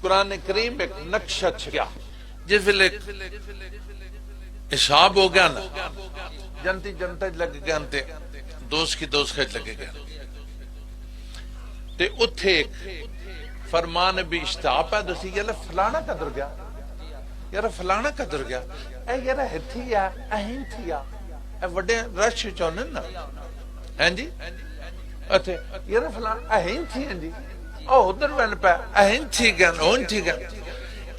قرآن کریم ایک نقشہ چھکیا جس ویلے حساب ہو گیا نا جنتی جنتا لگ گیا تے دوست کی دوست خج لگے گیا تے اتھے ایک فرمان بھی اشتہا پیدا سی یار فلانا قدر گیا یار فلانا قدر گیا اے یار ہتھی آ اہم تھی آ اے وڈے رش چونے نا ہیں جی اتھے یار فلانا اہم تھی ہیں جی او ادھر وین پہ اہم تھی گیا اون تھی گیا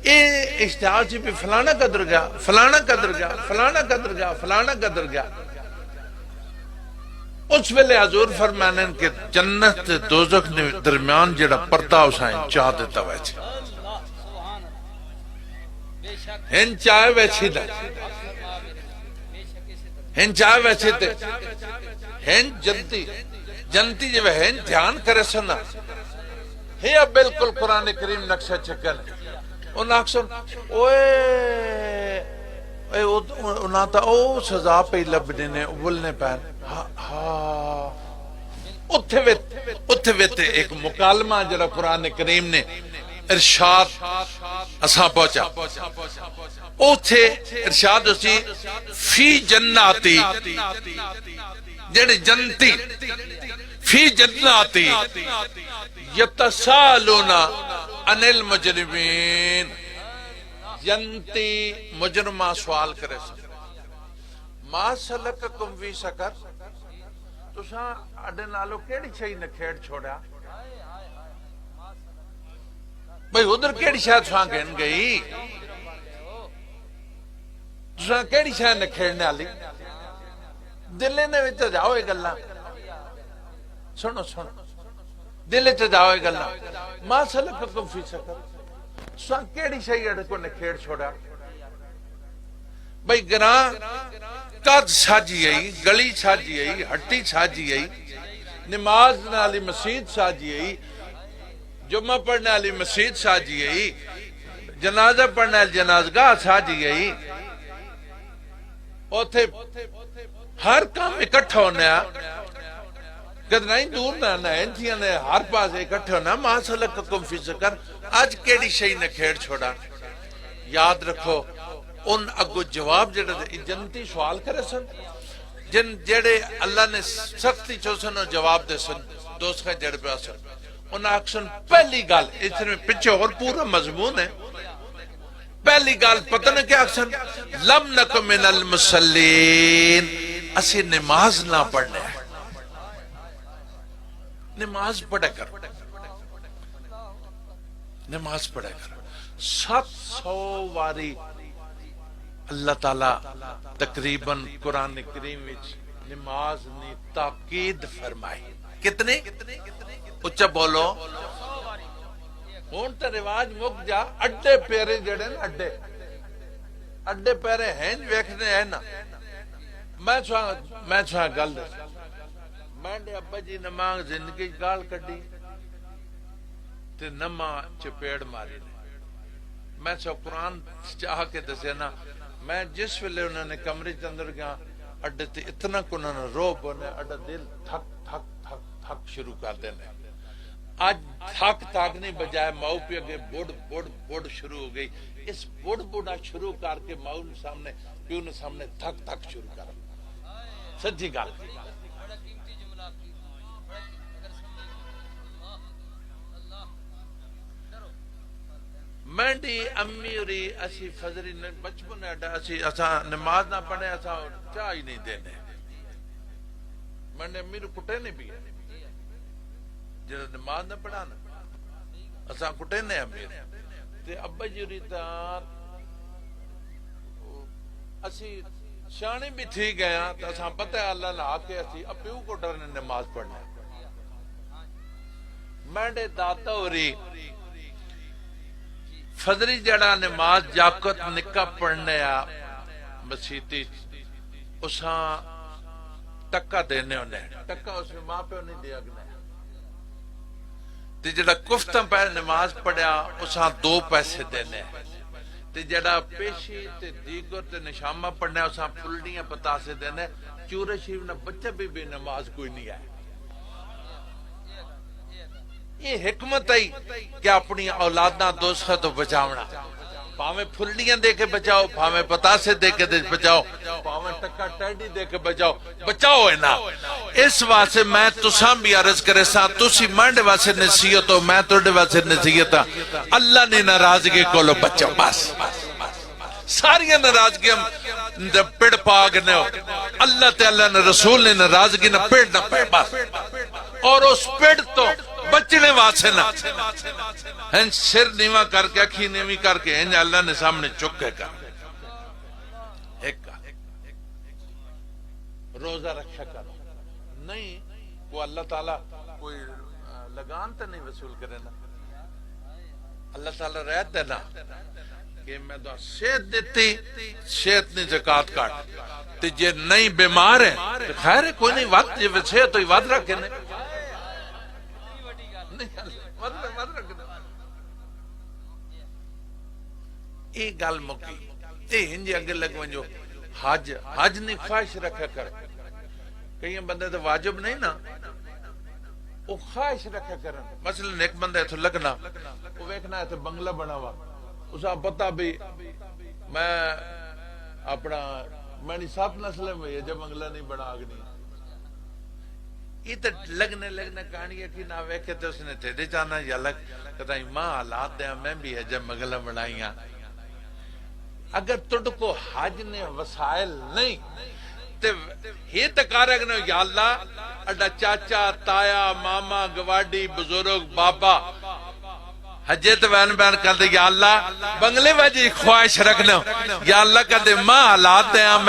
اے اشتہا سی بھی فلانا قدر گیا فلانا قدر گیا فلانا قدر گیا فلانا قدر گیا اس ویلے حضور فرمانے کہ جنت دوزخ درمیان جڑا پردہ اسائیں چاہ دیتا ویچے ہن چاہے ویچے دا ہن چاہے ویچے تے ہن جنتی جو ہن دھیان کرے سنا ہے اب بالکل قرآن کریم نقشہ چکن انہاں اکثر انہاں تا او سزا پہ لبنے نے بولنے پہن اتھے ویتے ایک مکالمہ جڑا قرآن کریم نے ارشاد اساں پہنچا اتھے ارشاد اسی فی جناتی جڑے جنتی فی جناتی یتسالون عن المجرمین جنتی مجرمہ سوال کرے ما سلککم فی سقر تساں اڈے نالو کیڑی شے نے کھیڑ چھوڑیا بھئی ادھر کیڑی شے تساں گن گئی تساں کیڑی شے نے کھیڑنے والی دلے نے وچ جاؤ اے گلاں سنو دل وچ جاؤ اے گلاں ما سلککم فی سقر تساں کیڑی شے اڈے کو نے کھیڑ چھوڑیا بھئی گراں قد ساجی آئی گلی ساجی آئی ہٹی ساجی آئی نماز نالی مسجد ساجی آئی جمعہ پڑھنے والی مسجد ساجی آئی جنازہ پڑھنے والی جنازگاہ ساجی آئی اوتھے ہر کام اکٹھا ہونے کدنا ہی دور نہ انتیاں نے ہر پاس اکٹھا ہونا ما سلککم فی سقر آج کیڑی شئی نے کھیڑ چھوڑا یاد رکھو ان اگو جواب جڑے جنتی سوال کرے سن جن جڑے اللہ نے سختی چوسن اور جواب دے سن دوست کا جڑے پہ سن انہاں اکسن پہلی گال اس میں پیچھے اور پورا مضمون ہے پہلی گال پتہ نہ کیا اکسن لم نک من المصلین اسی نماز نہ پڑھنے ہیں نماز پڑھے کر نماز پڑھے کر 700 واری اللہ تعالیٰ تقریباً قرآن کریم وچ نماز نے تاکید فرمائی کتنے اچھا بولو ہون تے رواج مک جا اڈے پیرے جڑے نا اڈے پیرے ہیں ویکھنے ہیں نا میں چھوڑا گل دے میں نے ابا جی نماز زندگی گال کڈی تے نما چپیڑ ماری میں سو قرآن چاہ کے دسے نا میں جس ویلے انہوں نے کمرے کے اندر گیا اڈے تے اتنا کو انہوں نے رو بنے اڈا دل تھک تھک تھک تھک شروع کر دینے آج تھک تھک نہیں بجائے ماؤ پہ اگے بڑ شروع ہو گئی اس بڑا شروع کر کے ماؤ نے سامنے پیو نے سامنے تھک تھک شروع کر سچی گل مینڈی امی اوری اسی فضری بچپن اڈا اسی اسا نماز نہ پڑھے اسا چاہ ہی نہیں دینے مینڈی امی رو کٹے نہیں بھی جب نماز نہ پڑھا نا اسا کٹے نہیں امی تے ابا جی اوری تار اسی شانی بھی تھی گیا تو اسا پتہ ہے اللہ نے آکے اسی اپیو کو ڈرنے نماز پڑھنے مینڈی داتا اوری فضری جڑا نماز جاکت نکا پڑھنے آ مسیطی اساں ٹکا دینے انہیں ٹکا اس میں ماں پہ انہیں دیا گنے تے جڑا کفتم پہ نماز پڑھیا اساں 2 پیسے دینے تے جڑا پیشی تے دیگر تے نشامہ پڑھنے اساں پھلڑیاں پتا سے دینے چورے شریف نہ بچہ بھی نماز کوئی نہیں آئے یہ حکمت آئی کہ اپنی اولاداں دوزخ تو بچاونا، پاویں پھلڑیاں دے کے بچاؤ، پاویں پتاسے دے کے بچاؤ، پاویں ٹکا ٹیڈی دے کے بچاؤ، بچاؤ ہے نا۔ اس واسطے میں تساں بھی عرض کرے سا، تسی مانڈے واسطے نصیحت ہو، میں توڑے واسطے نصیحت ہاں، اللہ نے ناراضگی کو لو بچاؤ، بس ساریاں ناراضگی ہم پیڑ پاگ نے ہو، اللہ تے اللہ نے رسول نے ناراضگی نہ پیڑ نہ پیڑ، بس اور اس پیڑ تو بچنے واسے نہ ہن سر نیواں کر کے اکھی نیوی کر کے ہن اللہ نے سامنے چکے کر ایک روزہ رکھا کر نہیں وہ اللہ تعالیٰ کوئی لگان تو نہیں وصول کرے نا، اللہ تعالیٰ رہت ہے نا کہ میں تو صحت دیتی، صحت نے زکاة کاٹ تے جے نہیں بیمار ہے تو خیر ہے کوئی نہیں، وقت جے صحت ہوئی وعد رکھے نہیں ایک گل مکی تے ہنجے اگر لگ ونجو حج نہیں خواہش رکھا کر، کئی بندے تو واجب نہیں نا وہ خواہش رکھا کرن، مثلا ایک بندہ ایتھو لگنا وہ ویکھنا ہے تو بنگلہ بنا ہوا، اسا پتہ بھی میں اپنا میں 7 نسل میں جب بنگلہ نہیں بنا آگنی، یہ تو لگنے کہانی ہے کہ نہ ویکھے تو اس نے تیرے جانا یا لگ کہتا ہے ماں حالات دیا میں بھی ہے جب مغلہ بنائیاں۔ اگر تُڑ کو حج نے وسائل نہیں تو یہ تکارہ کہ یا اللہ اڈا چاچا تایا ماما گواڈی بزرگ بابا حجے تو بین کر دے یا اللہ بنگلے واجی خواہش رکھنا یا اللہ کہتے ماں حالات دیا